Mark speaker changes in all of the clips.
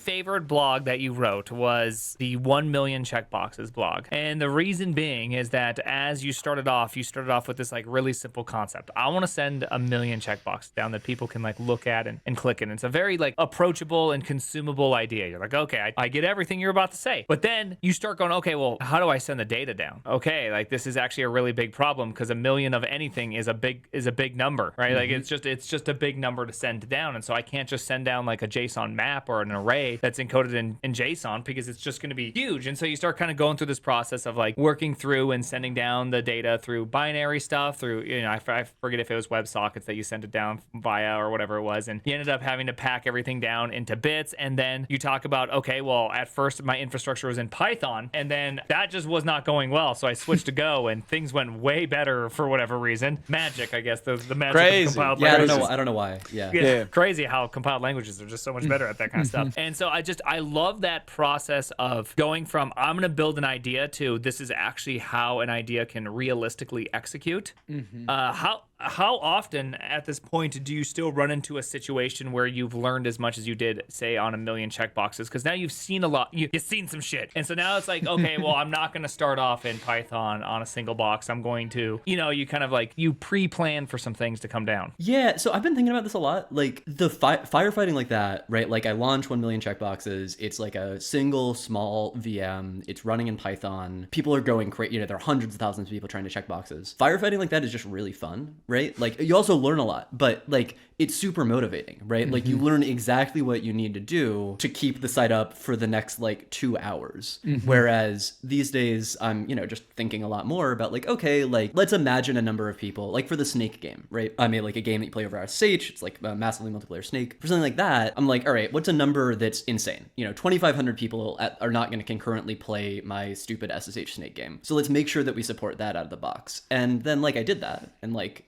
Speaker 1: favorite blog that you wrote was the 1 million checkboxes blog. And the reason being is that as you started off with this like really simple concept. I want to send 1 million checkboxes down that people can like look at and click in. It's a very like approachable and consumable idea. You're like, okay, I get everything you're about to say. But then you start going, okay, well, how do I send the data down? Okay, like this is actually a really big problem because 1 million of anything is a big number, right? Like it's just a big number to send down. And so I can't just send down like a JSON map or an array that's encoded in JSON because it's just going to be huge. And so you start kind of going through this process of like working through and sending down the data through binary stuff, through, I forget if it was WebSockets that you sent it down via or whatever it was. And you ended up having to pack everything down into bits. And then you talk about, okay, well, at first my infrastructure was in Python, and then that just was not going well. So I switched to Go, and things went way better for whatever reason. Magic, I guess, the magic
Speaker 2: Crazy.
Speaker 1: of compiled
Speaker 3: Yeah,
Speaker 1: languages.
Speaker 3: I don't know why. Yeah.
Speaker 1: Yeah, crazy how compiled languages are just so much better at that kind of stuff. And so I love that process of going from I'm going to build an idea to this is actually how an idea can realistically execute. How often at this point do you still run into a situation where you've learned as much as you did, say, on 1 million checkboxes? Because now you've seen a lot, you've seen some shit. And so now it's like, okay, well, I'm not going to start off in Python on a single box. I'm going to, you kind of like, you pre-plan for some things to come down.
Speaker 3: Yeah, so I've been thinking about this a lot. Like the firefighting like that, right? Like I launch 1 million checkboxes. It's like a single small VM. It's running in Python. People are going crazy. There are hundreds of thousands of people trying to check boxes. Firefighting like that is just really fun, right? Like you also learn a lot, but like it's super motivating, right? Like you learn exactly what you need to do to keep the site up for the next like 2 hours. Whereas these days I'm, just thinking a lot more about like, okay, like let's imagine a number of people, like for the Snake game, right? I made like a game that you play over SSH. It's like a massively multiplayer Snake. For something like that, I'm like, all right, what's a number that's insane? 2,500 people are not going to concurrently play my stupid SSH Snake game. So let's make sure that we support that out of the box. And then like I did that, and like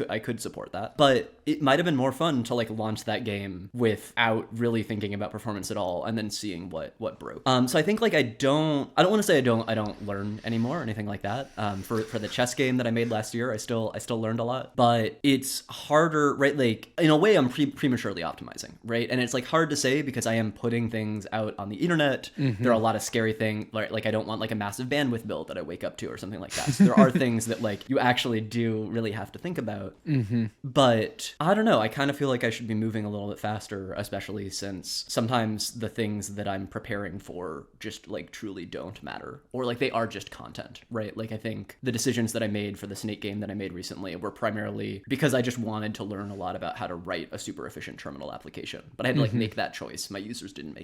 Speaker 3: I could support that, but it might have been more fun to like launch that game without really thinking about performance at all, and then seeing what broke. So I think like I don't want to say I don't learn anymore or anything like that. For the chess game that I made last year, I still learned a lot, but it's harder, right? Like in a way I'm prematurely optimizing, right? And it's like hard to say because I am putting things out on the internet. There are a lot of scary things, like I don't want like a massive bandwidth bill that I wake up to or something like that. So there are things that like you actually do really have to think about. But I don't know, I kind of feel like I should be moving a little bit faster, especially since sometimes the things that I'm preparing for just like truly don't matter, or like they are just content, right? Like I think the decisions that I made for the Snake game that I made recently were primarily because I just wanted to learn a lot about how to write a super efficient terminal application, but I had to like make that choice. My users didn't make